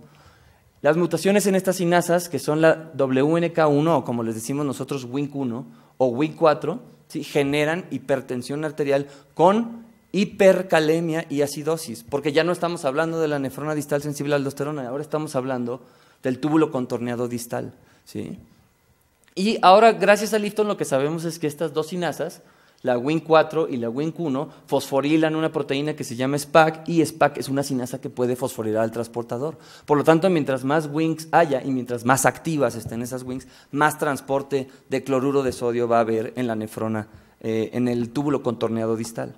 Las mutaciones en estas sinasas, que son la WNK1 o como les decimos nosotros WNK1 o WNK4, ¿sí? Generan hipertensión arterial con hipercalemia y acidosis, porque ya no estamos hablando de la nefrona distal sensible a aldosterona, ahora estamos hablando del túbulo contorneado distal, ¿sí? Y ahora, gracias a Lifton, lo que sabemos es que estas dos sinasas, la Wnt4 y la Wnt1 fosforilan una proteína que se llama SPAC, y SPAC es una sinasa que puede fosforilar al transportador. Por lo tanto, mientras más Wnt haya y mientras más activas estén esas Wnt, más transporte de cloruro de sodio va a haber en la nefrona, en el túbulo contorneado distal.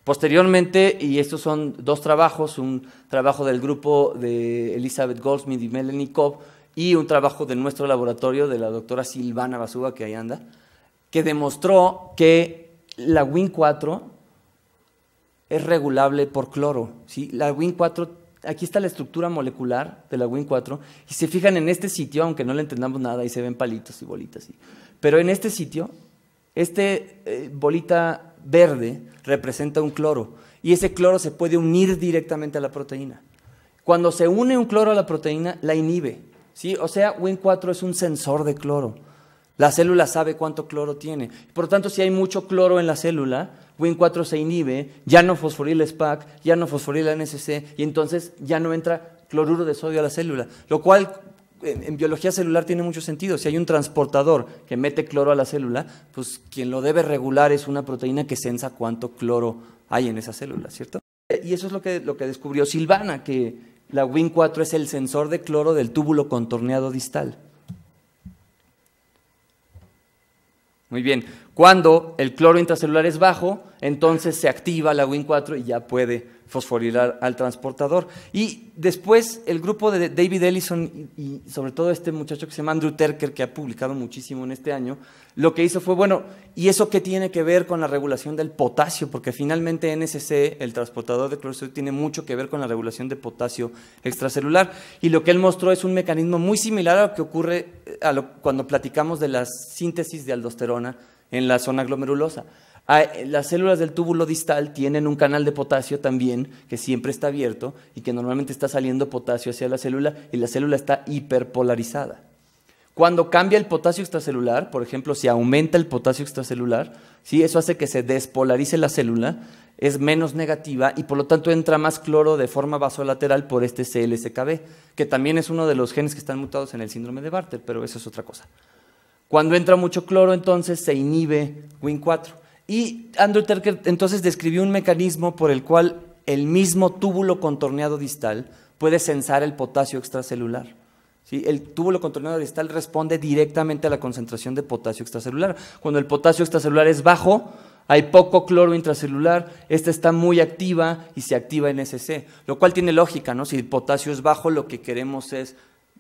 Posteriormente, y estos son dos trabajos, un trabajo del grupo de Elizabeth Goldsmith y Melanie Cobb, y un trabajo de nuestro laboratorio de la doctora Silvana Basúa, que ahí anda, que demostró que la Wnt4 es regulable por cloro, ¿sí? La Wnt4, aquí está la estructura molecular de la Wnt4, y se fijan en este sitio, aunque no le entendamos nada, y se ven palitos y bolitas, ¿sí? Pero en este sitio, bolita verde representa un cloro, y ese cloro se puede unir directamente a la proteína. Cuando se une un cloro a la proteína, la inhibe, ¿sí? O sea, Wnt4 es un sensor de cloro. La célula sabe cuánto cloro tiene. Por lo tanto, si hay mucho cloro en la célula, Wnt4 se inhibe, ya no fosforila SPAC, ya no fosforila NSC, y entonces ya no entra cloruro de sodio a la célula, lo cual en biología celular tiene mucho sentido. Si hay un transportador que mete cloro a la célula, pues quien lo debe regular es una proteína que sensa cuánto cloro hay en esa célula, ¿cierto? Y eso es lo que descubrió Silvana, que la Wnt4 es el sensor de cloro del túbulo contorneado distal. Muy bien, cuando el cloro intracelular es bajo, entonces se activa la Wnt4 y ya puede fosforilar al transportador. Y después el grupo de David Ellison y sobre todo este muchacho que se llama Andrew Terker, que ha publicado muchísimo en este año, lo que hizo fue, bueno, ¿y eso qué tiene que ver con la regulación del potasio? Porque finalmente NSC, el transportador de cloruro, tiene mucho que ver con la regulación de potasio extracelular. Y lo que él mostró es un mecanismo muy similar a lo que ocurre cuando platicamos de la síntesis de aldosterona en la zona glomerulosa. Las células del túbulo distal tienen un canal de potasio también, que siempre está abierto y que normalmente está saliendo potasio hacia la célula, y la célula está hiperpolarizada. Cuando cambia el potasio extracelular, por ejemplo, si aumenta el potasio extracelular, ¿sí? Eso hace que se despolarice la célula, es menos negativa y por lo tanto entra más cloro de forma vasolateral por este CLSKB, que también es uno de los genes que están mutados en el síndrome de Bartter, pero eso es otra cosa. Cuando entra mucho cloro, entonces se inhibe Wnt4. Y Andrew Terker entonces describió un mecanismo por el cual el mismo túbulo contorneado distal puede sensar el potasio extracelular. ¿Sí? El túbulo contorneado distal responde directamente a la concentración de potasio extracelular. Cuando el potasio extracelular es bajo, hay poco cloro intracelular, esta está muy activa y se activa en SC, lo cual tiene lógica, ¿no? Si el potasio es bajo, lo que queremos es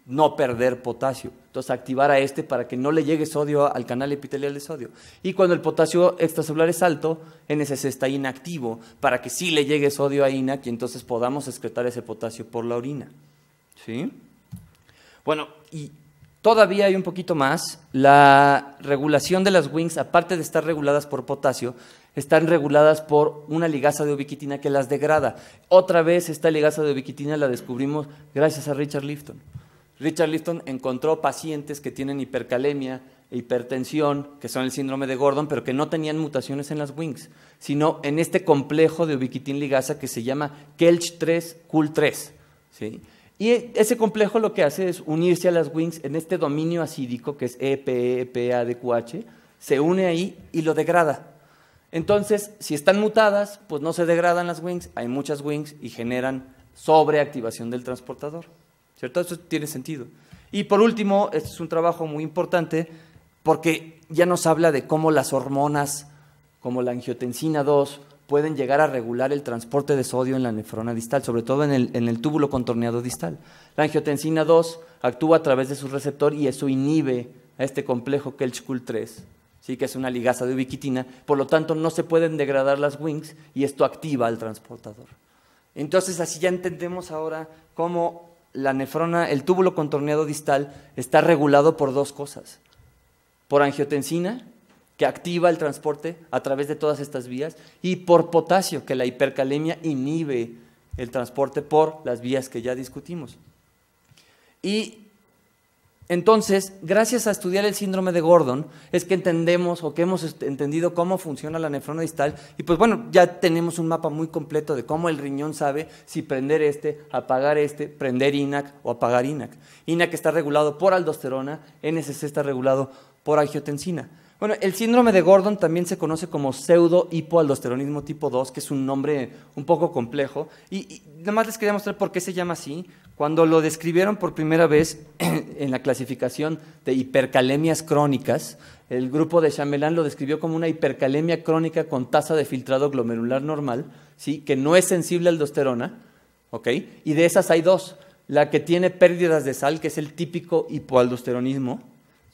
no perder potasio. Entonces, activar a para que no le llegue sodio al canal epitelial de sodio. Y cuando el potasio extracelular es alto, NSC está inactivo para que sí le llegue sodio a INAC y entonces podamos excretar ese potasio por la orina. ¿Sí? Bueno, y todavía hay un poquito más. La regulación de las Wnt, aparte de estar reguladas por potasio, están reguladas por una ligasa de ubiquitina que las degrada. Otra vez esta ligasa de ubiquitina la descubrimos gracias a Richard Lifton. Richard Lifton encontró pacientes que tienen hipercalemia e hipertensión, que son el síndrome de Gordon, pero que no tenían mutaciones en las Wnt, sino en este complejo de ubiquitin ligasa que se llama KELCH3-CUL3. ¿Sí? Y ese complejo lo que hace es unirse a las Wnt en este dominio acídico, que es EPA-DQH, se une ahí y lo degrada. Entonces, si están mutadas, pues no se degradan las Wnt, hay muchas Wnt y generan sobreactivación del transportador. ¿Cierto? Eso tiene sentido. Y por último, este es un trabajo muy importante porque ya nos habla de cómo las hormonas, como la angiotensina 2, pueden llegar a regular el transporte de sodio en la nefrona distal, sobre todo en el túbulo contorneado distal. La angiotensina 2 actúa a través de su receptor y eso inhibe a este complejo KELCH-CUL3, ¿sí? Que es una ligasa de ubiquitina, por lo tanto no se pueden degradar las Wnt y esto activa al transportador. Entonces así ya entendemos ahora cómo la nefrona, el túbulo contorneado distal, está regulado por dos cosas. Por angiotensina, que activa el transporte a través de todas estas vías, y por potasio, que la hipercalemia inhibe el transporte por las vías que ya discutimos. Y entonces, gracias a estudiar el síndrome de Gordon, es que entendemos o que hemos entendido cómo funciona la nefrona distal y pues bueno, ya tenemos un mapa muy completo de cómo el riñón sabe si prender apagar prender INAC o apagar INAC. INAC está regulado por aldosterona, NSC está regulado por angiotensina. Bueno, el síndrome de Gordon también se conoce como pseudo-hipoaldosteronismo tipo 2, que es un nombre un poco complejo. Y nada más les quería mostrar por qué se llama así. Cuando lo describieron por primera vez en la clasificación de hipercalemias crónicas, el grupo de Chamelin lo describió como una hipercalemia crónica con tasa de filtrado glomerular normal, ¿sí? Que no es sensible a aldosterona, ¿ok? Y de esas hay dos. La que tiene pérdidas de sal, que es el típico hipoaldosteronismo,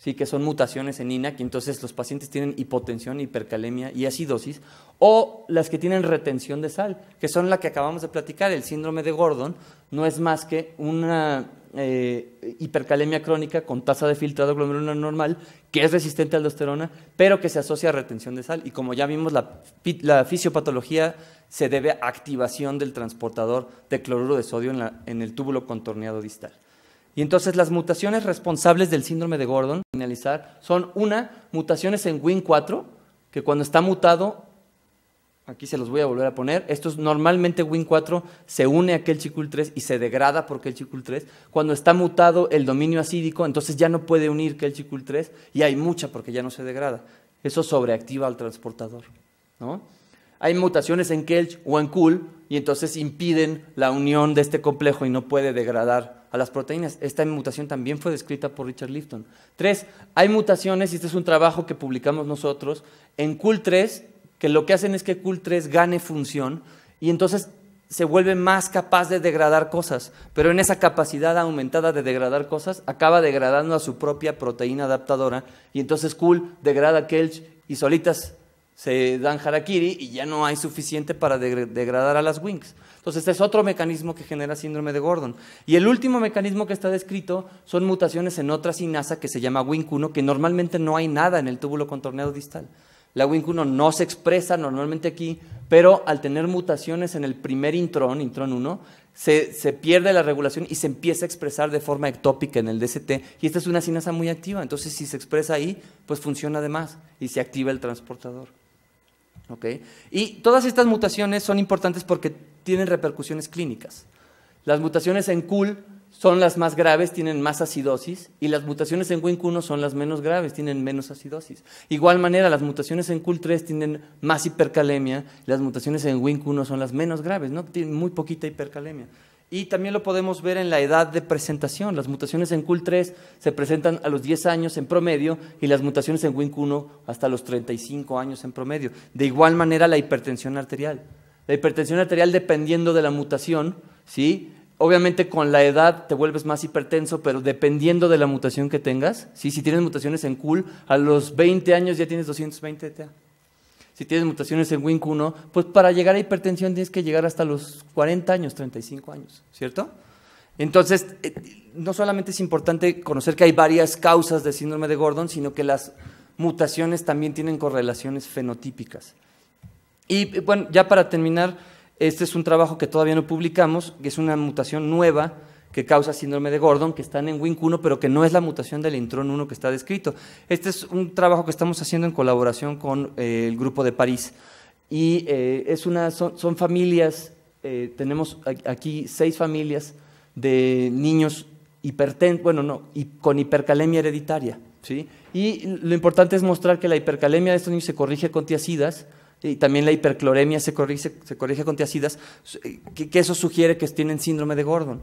¿sí? Que son mutaciones en INAC, y entonces los pacientes tienen hipotensión, hipercalemia y acidosis, o las que tienen retención de sal, que son la que acabamos de platicar. El síndrome de Gordon no es más que una hipercalemia crónica con tasa de filtrado glomerular normal, que es resistente a aldosterona, pero que se asocia a retención de sal. Y como ya vimos, la fisiopatología se debe a activación del transportador de cloruro de sodio en el túbulo contorneado distal. Y entonces las mutaciones responsables del síndrome de Gordon, finalizar, son mutaciones en Win4, que cuando está mutado, aquí se los voy a volver a poner, esto es normalmente Win4 se une a Kelchicul-3 y se degrada por Kelchicul-3. Cuando está mutado el dominio acídico, entonces ya no puede unir Kelchicul-3 y hay mucha porque ya no se degrada. Eso sobreactiva al transportador, ¿no? Hay mutaciones en Kelch o en Kul y entonces impiden la unión de este complejo y no puede degradar a las proteínas. Esta mutación también fue descrita por Richard Lifton. 3, hay mutaciones, y este es un trabajo que publicamos nosotros, en Kul3, que lo que hacen es que Kul3 gane función y entonces se vuelve más capaz de degradar cosas, pero en esa capacidad aumentada de degradar cosas, acaba degradando a su propia proteína adaptadora y entonces Kul degrada Kelch y solitas se dan harakiri y ya no hay suficiente para degradar a las Wings. Entonces, este es otro mecanismo que genera síndrome de Gordon. Y el último mecanismo que está descrito son mutaciones en otra sinasa que se llama Wink1, que normalmente no hay nada en el túbulo contorneado distal. La Wink1 no se expresa normalmente aquí, pero al tener mutaciones en el primer intrón 1, se pierde la regulación y se empieza a expresar de forma ectópica en el DST. Y esta es una sinasa muy activa, entonces si se expresa ahí, pues funciona de más y se activa el transportador. ¿Okay? Y todas estas mutaciones son importantes porque tienen repercusiones clínicas. Las mutaciones en Kul son las más graves, tienen más acidosis, y las mutaciones en Wink1 son las menos graves, tienen menos acidosis. Igual manera, las mutaciones en Kul3 tienen más hipercalemia, las mutaciones en Wink1 son las menos graves, ¿no? Tienen muy poquita hipercalemia. Y también lo podemos ver en la edad de presentación. Las mutaciones en Kul3 se presentan a los 10 años en promedio y las mutaciones en Wink1 hasta los 35 años en promedio. De igual manera, la hipertensión arterial. La hipertensión arterial, dependiendo de la mutación, ¿sí? Obviamente con la edad te vuelves más hipertenso, pero dependiendo de la mutación que tengas, ¿sí? Si tienes mutaciones en Kul, a los 20 años ya tienes 220 de TA. Si tienes mutaciones en Wink1, pues para llegar a hipertensión tienes que llegar hasta los 40 años, 35 años, ¿cierto? Entonces, no solamente es importante conocer que hay varias causas de síndrome de Gordon, sino que las mutaciones también tienen correlaciones fenotípicas. Y bueno, ya para terminar, este es un trabajo que todavía no publicamos, que es una mutación nueva que causa síndrome de Gordon, que están en Wink1, pero que no es la mutación del intrón 1 que está descrito. Este es un trabajo que estamos haciendo en colaboración con el grupo de París. Y son familias, tenemos aquí 6 familias de niños con hipercalemia hereditaria, ¿sí? Y lo importante es mostrar que la hipercalemia de estos niños se corrige con tiacidas, y también la hipercloremia se corrige con tiacidas, que eso sugiere que tienen síndrome de Gordon.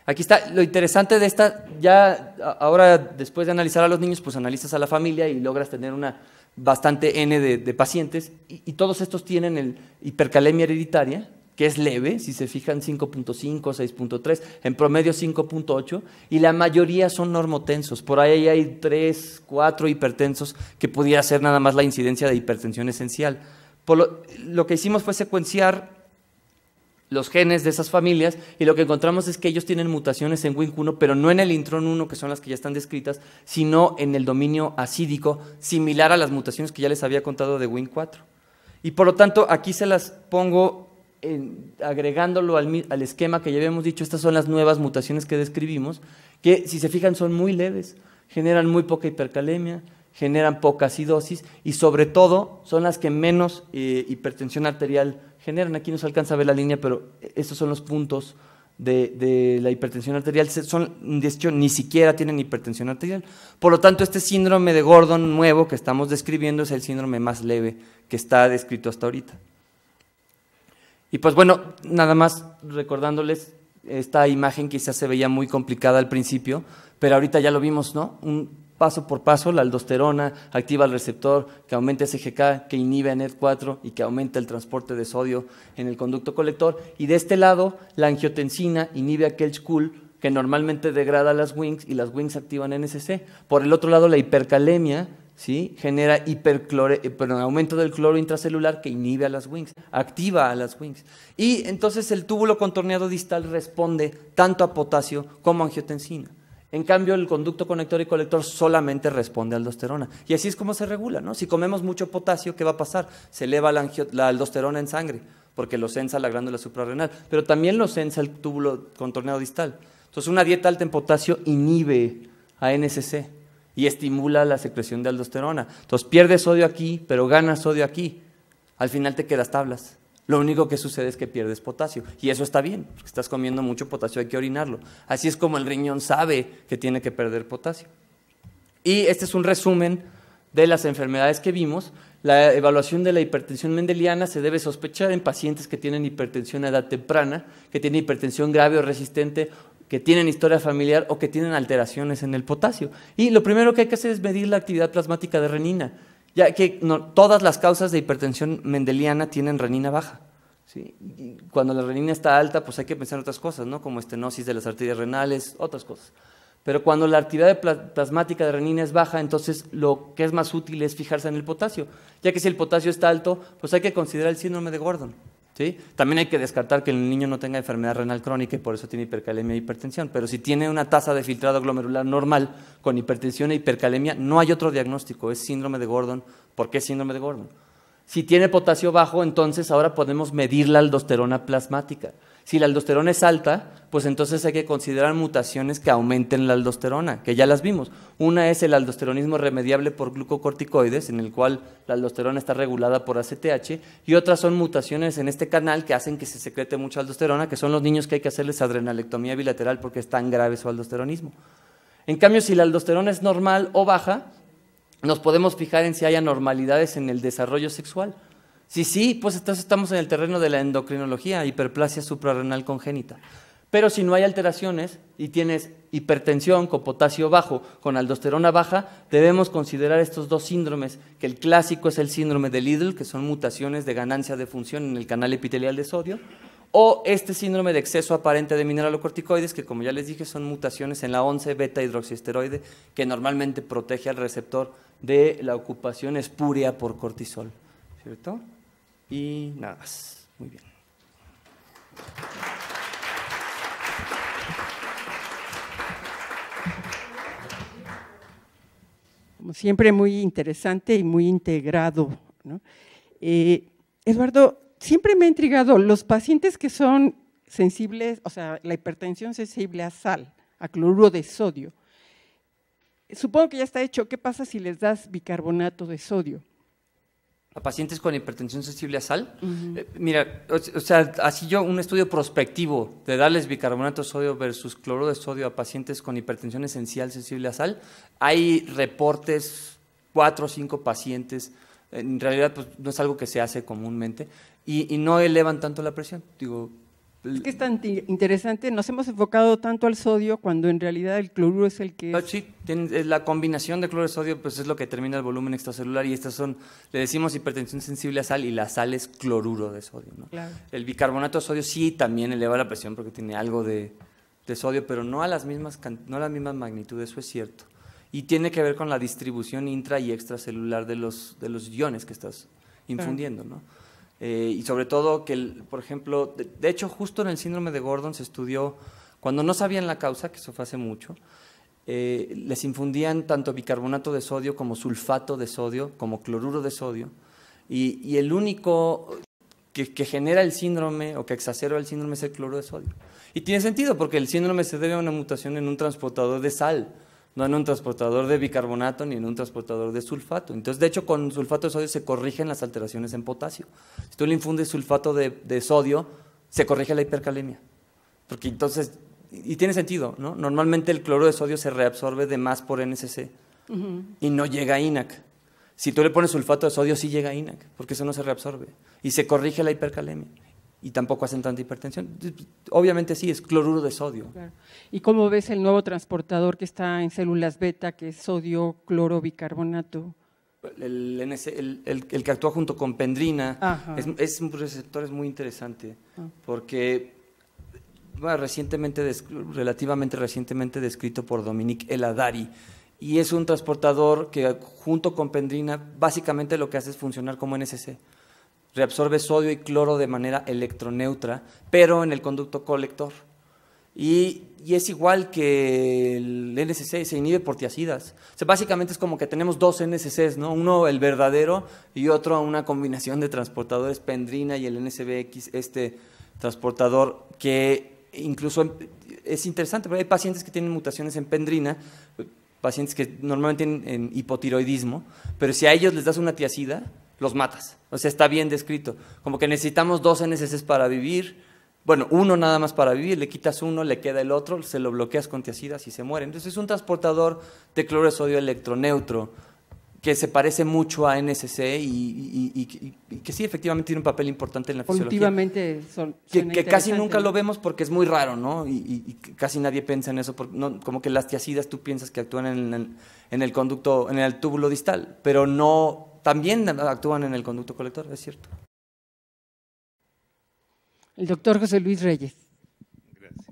Aquí está lo interesante de esta, ya ahora después de analizar a los niños, pues analizas a la familia y logras tener una bastante N de pacientes, y todos estos tienen hipercalemia hereditaria, que es leve, si se fijan 5.5, 6.3, en promedio 5.8, y la mayoría son normotensos. Por ahí hay 3, 4 hipertensos que pudiera ser nada más la incidencia de hipertensión esencial. Lo que hicimos fue secuenciar los genes de esas familias, y lo que encontramos es que ellos tienen mutaciones en Wink1, pero no en el intrón 1, que son las que ya están descritas, sino en el dominio acídico, similar a las mutaciones que ya les había contado de Wink4. Y por lo tanto, aquí se las pongo agregándolo al esquema que ya habíamos dicho. Estas son las nuevas mutaciones que describimos, que si se fijan son muy leves, generan muy poca hipercalemia, generan poca acidosis y sobre todo son las que menos hipertensión arterial generan. Aquí no se alcanza a ver la línea, pero estos son los puntos de la hipertensión arterial de hecho, ni siquiera tienen hipertensión arterial. Por lo tanto, este síndrome de Gordon nuevo que estamos describiendo es el síndrome más leve que está descrito hasta ahorita. Y pues bueno, nada más recordándoles, esta imagen quizás se veía muy complicada al principio, pero ahorita ya lo vimos, ¿no? Paso por paso, la aldosterona activa el receptor que aumenta SGK, que inhibe a NET4 y que aumenta el transporte de sodio en el conducto colector. Y de este lado, la angiotensina inhibe a Kelch-Kuhl, que normalmente degrada las Wings y las Wings activan NSC. Por el otro lado, la hipercalemia, ¿sí?, genera aumento del cloro intracelular que inhibe a las Wings, activa a las Wings. Y entonces el túbulo contorneado distal responde tanto a potasio como a angiotensina. En cambio, el conducto conector y colector solamente responde a aldosterona. Y así es como se regula, ¿no? Si comemos mucho potasio, ¿qué va a pasar? Se eleva la aldosterona en sangre, porque lo sensa la glándula suprarrenal, pero también lo sensa el túbulo contorneado distal. Entonces, una dieta alta en potasio inhibe a NSC y estimula la secreción de aldosterona. Entonces, pierdes sodio aquí, pero ganas sodio aquí. Al final te quedas tablas. Lo único que sucede es que pierdes potasio, y eso está bien, porque estás comiendo mucho potasio, hay que orinarlo. Así es como el riñón sabe que tiene que perder potasio. Y este es un resumen de las enfermedades que vimos. La evaluación de la hipertensión mendeliana se debe sospechar en pacientes que tienen hipertensión a edad temprana, que tienen hipertensión grave o resistente, que tienen historia familiar o que tienen alteraciones en el potasio. Y lo primero que hay que hacer es medir la actividad plasmática de renina, ya que todas las causas de hipertensión mendeliana tienen renina baja, ¿sí? Y cuando la renina está alta, pues hay que pensar en otras cosas, ¿no? Como estenosis de las arterias renales, otras cosas. Pero cuando la actividad plasmática de renina es baja, entonces lo que es más útil es fijarse en el potasio, ya que si el potasio está alto, pues hay que considerar el síndrome de Gordon, ¿sí? También hay que descartar que el niño no tenga enfermedad renal crónica y por eso tiene hipercalemia e hipertensión, pero si tiene una tasa de filtrado glomerular normal con hipertensión e hipercalemia, no hay otro diagnóstico, es síndrome de Gordon. ¿Por qué síndrome de Gordon? Si tiene potasio bajo, entonces ahora podemos medir la aldosterona plasmática. Si la aldosterona es alta, pues entonces hay que considerar mutaciones que aumenten la aldosterona, que ya las vimos. Una es el aldosteronismo remediable por glucocorticoides, en el cual la aldosterona está regulada por ACTH, y otras son mutaciones en este canal que hacen que se secrete mucha aldosterona, que son los niños que hay que hacerles adrenalectomía bilateral porque es tan grave su aldosteronismo. En cambio, si la aldosterona es normal o baja, nos podemos fijar en si hay anormalidades en el desarrollo sexual. Si sí, pues entonces estamos en el terreno de la endocrinología, hiperplasia suprarrenal congénita. Pero si no hay alteraciones y tienes hipertensión con potasio bajo, con aldosterona baja, debemos considerar estos dos síndromes, que el clásico es el síndrome de Liddle, que son mutaciones de ganancia de función en el canal epitelial de sodio, o este síndrome de exceso aparente de mineralocorticoides, que como ya les dije son mutaciones en la 11-beta-hidroxiesteroide, que normalmente protege al receptor de la ocupación espúrea por cortisol, ¿cierto? Y nada más. Muy bien. Como siempre, muy interesante y muy integrado, ¿no? Eduardo, siempre me ha intrigado los pacientes que son sensibles, o sea, la hipertensión sensible a sal, a cloruro de sodio. Supongo que ya está hecho. ¿Qué pasa si les das bicarbonato de sodio? ¿A pacientes con hipertensión sensible a sal? Mira, o sea, así yo un estudio prospectivo de darles bicarbonato de sodio versus cloruro de sodio a pacientes con hipertensión esencial sensible a sal, hay reportes, 4 o 5 pacientes, en realidad pues, no es algo que se hace comúnmente, y no elevan tanto la presión. Digo, es que es tan interesante, nos hemos enfocado tanto al sodio cuando en realidad el cloruro es el que es… Sí, la combinación de cloro de sodio pues es lo que determina el volumen extracelular y estas son, le decimos hipertensión sensible a sal y la sal es cloruro de sodio, ¿no? Claro. El bicarbonato de sodio sí también eleva la presión porque tiene algo de sodio, pero no a las mismas magnitudes, eso es cierto. Y tiene que ver con la distribución intra y extracelular de los iones que estás infundiendo, ¿no? Y sobre todo que, por ejemplo, de hecho justo en el síndrome de Gordon se estudió, cuando no sabían la causa, que eso fue hace mucho, les infundían tanto bicarbonato de sodio como sulfato de sodio, como cloruro de sodio, y el único que genera el síndrome o que exacerba el síndrome es el cloruro de sodio. Y tiene sentido porque el síndrome se debe a una mutación en un transportador de sal, no en un transportador de bicarbonato ni en un transportador de sulfato. Entonces, de hecho, con sulfato de sodio se corrigen las alteraciones en potasio. Si tú le infundes sulfato de sodio, se corrige la hipercalemia. porque entonces, y tiene sentido, ¿no? Normalmente el cloruro de sodio se reabsorbe de más por NSC y no llega a INAC. Si tú le pones sulfato de sodio, sí llega a INAC, porque eso no se reabsorbe. Y se corrige la hipercalemia. Y tampoco hacen tanta hipertensión. Obviamente sí, es cloruro de sodio. Claro. ¿Y cómo ves el nuevo transportador que está en células beta, que es sodio clorobicarbonato? El que actúa junto con pendrina es un receptor muy interesante, porque bueno, relativamente recientemente descrito por Dominique Eladari, y es un transportador que junto con pendrina básicamente lo que hace es funcionar como NSC. Reabsorbe sodio y cloro de manera electroneutra, pero en el conducto colector. Y es igual que el NSC, se inhibe por tiacidas. O sea, básicamente es como que tenemos dos NSCs, ¿no? Uno el verdadero y otro una combinación de transportadores pendrina y el NSBX, este transportador que incluso es interesante, porque hay pacientes que tienen mutaciones en pendrina, pacientes que normalmente tienen hipotiroidismo, pero si a ellos les das una tiacida, los matas. O sea, está bien descrito. Como que necesitamos dos NSCs para vivir. Bueno, uno nada más para vivir, le quitas uno, le queda el otro, se lo bloqueas con tiacidas y se muere. Entonces es un transportador de cloruro de sodio electroneutro que se parece mucho a NSC y que sí, efectivamente tiene un papel importante en la fisiología. Últimamente que casi nunca lo vemos porque es muy raro, ¿no? Y casi nadie piensa en eso, porque no, como que las tiacidas tú piensas que actúan en el conducto, en el túbulo distal, pero no, también actúan en el conducto colector, es cierto. El doctor José Luis Reyes. Gracias.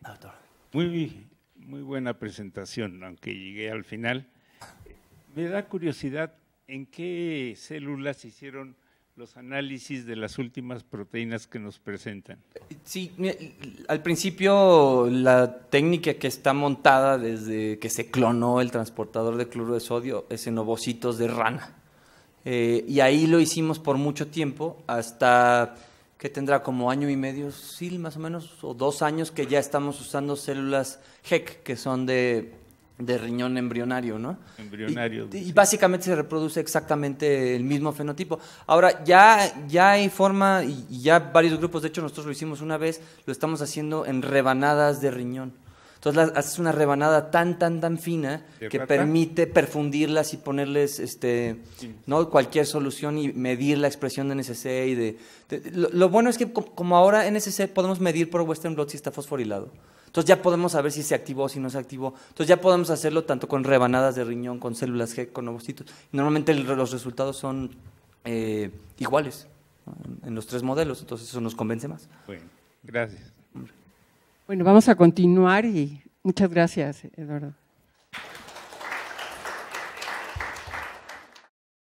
Doctor. Muy buena presentación, aunque llegué al final. Me da curiosidad, ¿en qué células hicieron los análisis de las últimas proteínas que nos presentan? Sí, al principio la técnica que está montada desde que se clonó el transportador de cloruro de sodio es en ovocitos de rana. Y ahí lo hicimos por mucho tiempo, hasta que tendrá como año y medio, sí, más o menos, o 2 años que ya estamos usando células HEC, que son de riñón embrionario, ¿no? Embrionario. Y básicamente se reproduce exactamente el mismo fenotipo. Ahora, ya hay forma, y ya varios grupos, de hecho nosotros lo hicimos una vez, lo estamos haciendo en rebanadas de riñón. Entonces haces una rebanada tan fina que permite perfundirlas y ponerles ¿no? cualquier solución y medir la expresión de NSC. Lo bueno es que como ahora NSC podemos medir por Western blot si está fosforilado. Entonces ya podemos saber si se activó o si no se activó. Entonces ya podemos hacerlo tanto con rebanadas de riñón, con células G, con ovocitos. Normalmente los resultados son iguales, ¿no? En los 3 modelos, entonces eso nos convence más. Bueno, gracias. Bueno, vamos a continuar y muchas gracias, Eduardo.